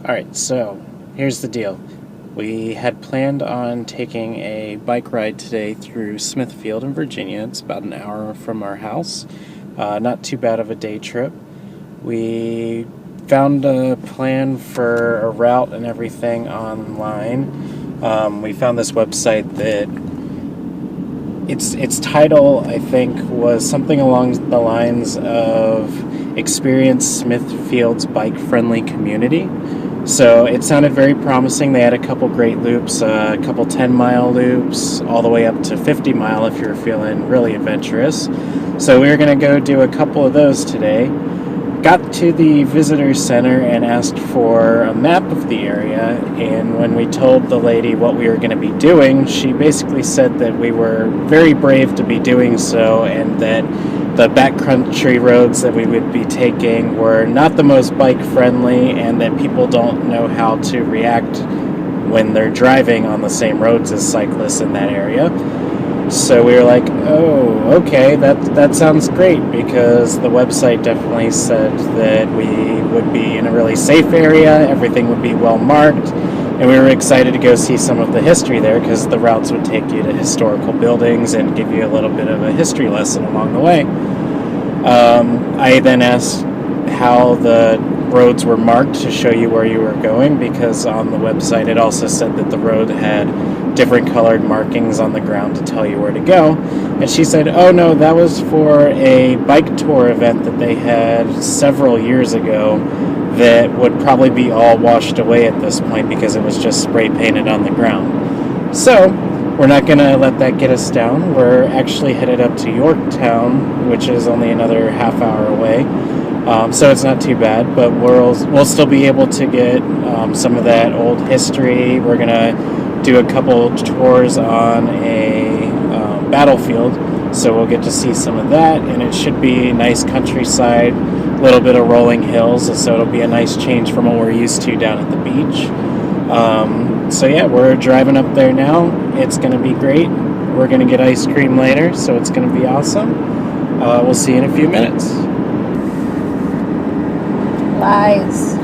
Alright, so here's the deal. We had planned on taking a bike ride today through Smithfield in Virginia. It's about an hour from our house. Not too bad of a day trip. We found a plan for a route and everything online. We found this website that its title, I think, was something along the lines of Experience Smithfield's Bike-Friendly Community. So it sounded very promising. They had a couple great loops, a couple 10-mile loops, all the way up to 50-mile if you're feeling really adventurous. So we were going to go do a couple of those today. Got to the visitor center and asked for a map of the area, and when we told the lady what we were going to be doing, she basically said that we were very brave to be doing so, and that the backcountry roads that we would be taking were not the most bike friendly, and that people don't know how to react when they're driving on the same roads as cyclists in that area. So we were like, oh, okay, that sounds great, because the website definitely said that we would be in a really safe area, everything would be well marked, and we were excited to go see some of the history there, because the routes would take you to historical buildings and give you a little bit of a history lesson along the way. I then asked how the roads were marked to show you where you were going, because on the website it also said that the road had different colored markings on the ground to tell you where to go. And she said, oh no, that was for a bike tour event that they had several years ago that would probably be all washed away at this point because it was just spray painted on the ground. So we're not going to let that get us down. We're actually headed up to Yorktown, which is only another half hour away. So it's not too bad, but we'll still be able to get some of that old history. We're going to do a couple tours on a battlefield, so we'll get to see some of that, and it should be nice countryside, a little bit of rolling hills, so it'll be a nice change from what we're used to down at the beach. So yeah, we're driving up there now. It's going to be great. We're going to get ice cream later, so it's going to be awesome. We'll see you in a few minutes. Lies.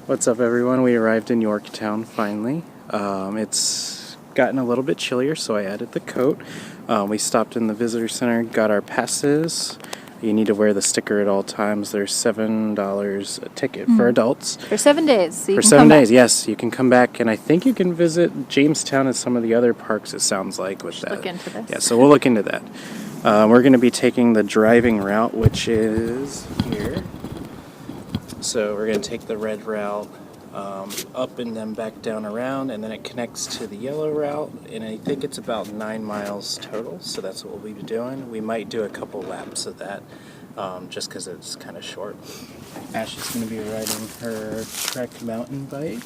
What's up, everyone? We arrived in Yorktown finally. It's gotten a little bit chillier, so I added the coat. We stopped in the visitor center, got our passes. You need to wear the sticker at all times. There's $7 a ticket for adults. For 7 days. So you for can 7 come days, back. yes. You can come back, and I think you can visit Jamestown and some of the other parks, it sounds like, with that. Look into this. Yeah, so we'll look into that. We're going to be taking the driving route, which is here. So we're going to take the red route up and then back down around, and then it connects to the yellow route, and I think it's about 9 miles total, so that's what we'll be doing. We might do a couple laps of that, just because it's kind of short. Ash is going to be riding her Trek mountain bike,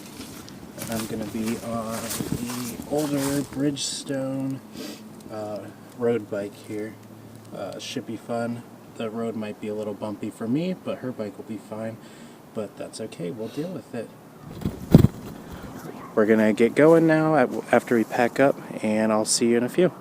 and I'm going to be on the older Bridgestone road bike here. Should be fun. The road might be a little bumpy for me, but her bike will be fine. But that's okay, we'll deal with it. We're gonna get going now after we pack up, and I'll see you in a few.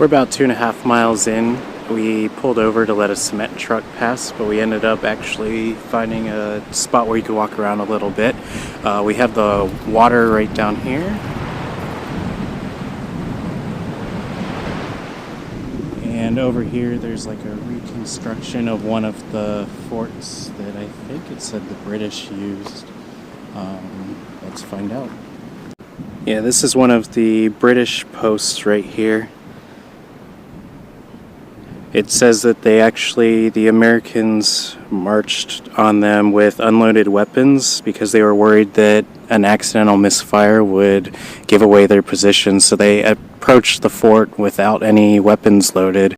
We're about 2.5 miles in. We pulled over to let a cement truck pass, but we ended up actually finding a spot where you could walk around a little bit. We have the water right down here. And over here there's like a reconstruction of one of the forts that I think it said the British used. Let's find out. Yeah, this is one of the British posts right here. It says that the Americans marched on them with unloaded weapons because they were worried that an accidental misfire would give away their position, so they approached the fort without any weapons loaded.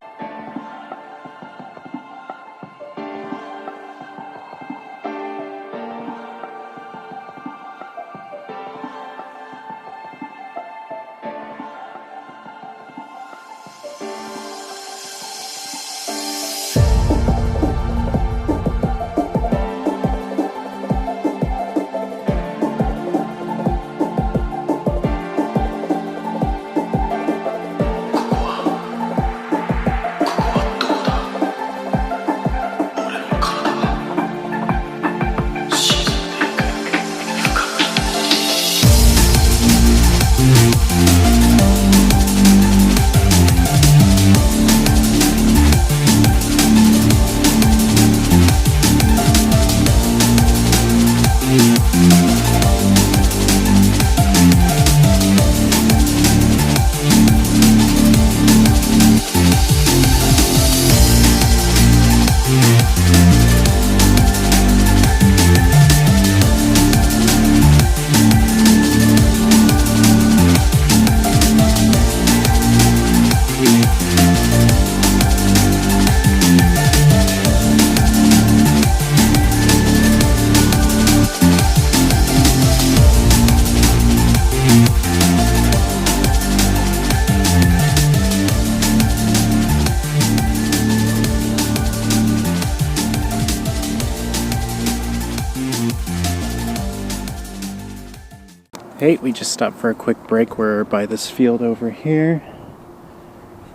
Hey, we just stopped for a quick break. We're by this field over here.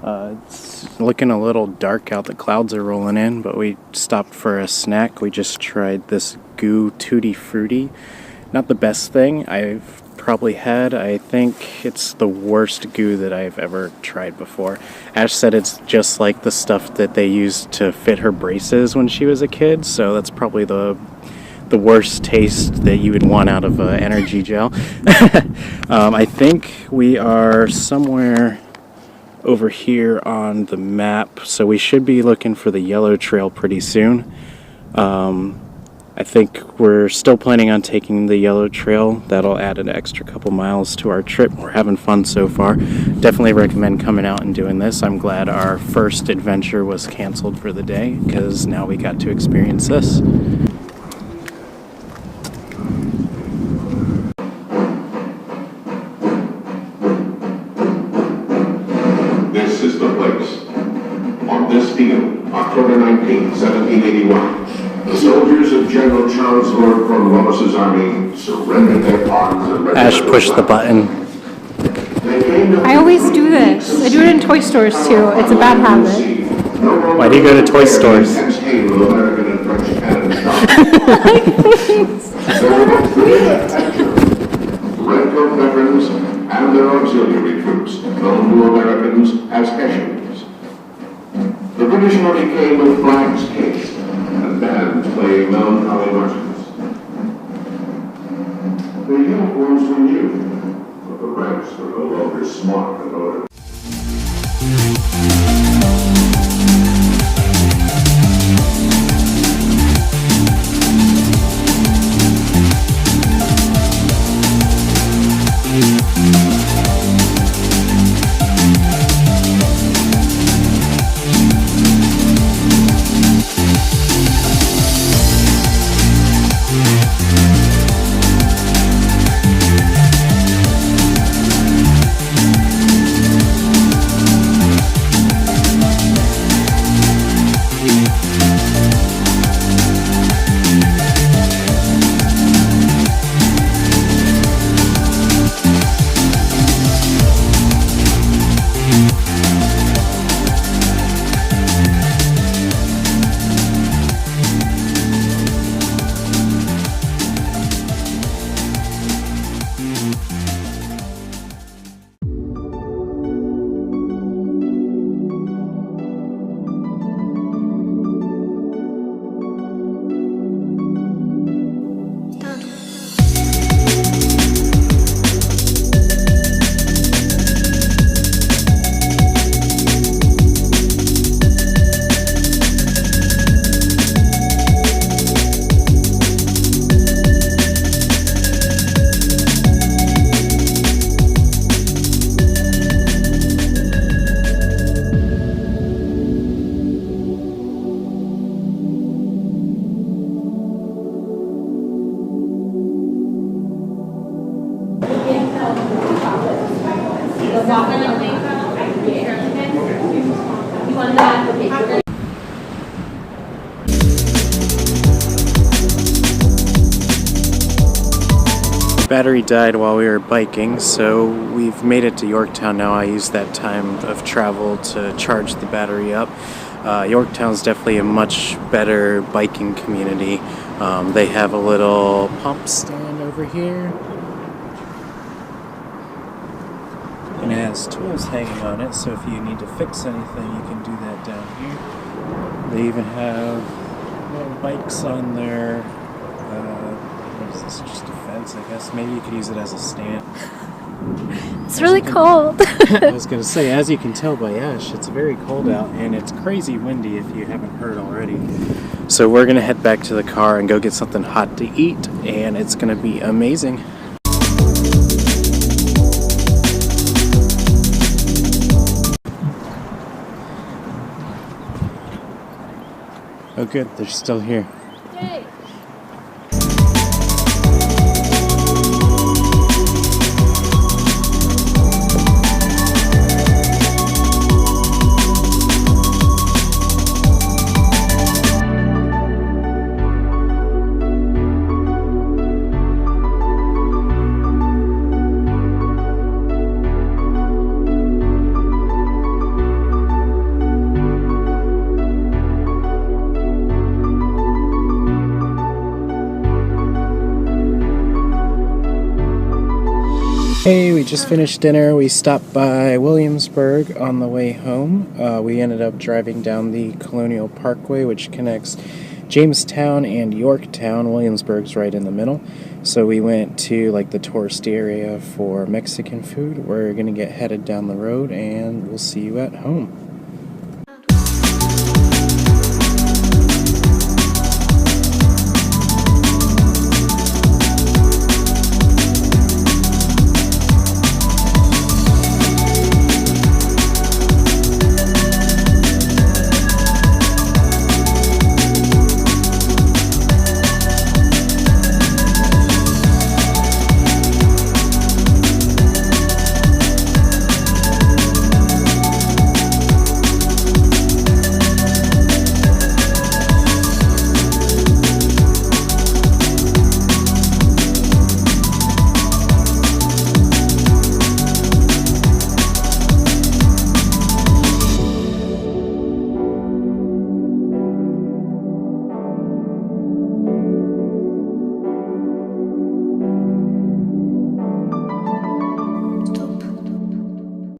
It's looking a little dark out. The clouds are rolling in, but we stopped for a snack. We just tried this goo tutti frutti. Not the best thing I've probably had. I think it's the worst goo that I've ever tried before. Ash said it's just like the stuff that they used to fit her braces when she was a kid, so that's probably the worst taste that you would want out of energy gel. I think we are somewhere over here on the map, so we should be looking for the yellow trail pretty soon. I think we're still planning on taking the yellow trail. That'll add an extra couple miles to our trip. We're having fun so far. Definitely recommend coming out and doing this. I'm glad our first adventure was canceled for the day, because now we got to experience this. This is the place. On this field, October 19, 1781, the soldiers of General Charles Lord Cornwallis's army surrendered their arms and Ash pushed the button. I always do this. I do it in toy stores too. It's a bad habit. Why do you go to toy stores? Redcoat veterans and their auxiliary troops, known to Americans as Hessians. The British army came with flags cased and bands playing melancholy marches. The uniforms were new, but the ranks were no longer smart and ordered. Battery died while we were biking, so we've made it to Yorktown now. I used that time of travel to charge the battery up. Yorktown's definitely a much better biking community. They have a little pump stand over here, and it has tools hanging on it, so if you need to fix anything, you can do that down here. They even have little bikes on their, what is this, just a fence, I guess. Maybe you could use it as a stand. It's really cold. I was going to say, as you can tell by Ash, it's very cold out, and it's crazy windy if you haven't heard already. So we're going to head back to the car and go get something hot to eat, and it's going to be amazing. Oh good, they're still here. Yay. Hey, we just finished dinner. We stopped by Williamsburg on the way home. We ended up driving down the Colonial Parkway, which connects Jamestown and Yorktown. Williamsburg's right in the middle. So we went to like the tourist area for Mexican food. We're going to get headed down the road, and we'll see you at home.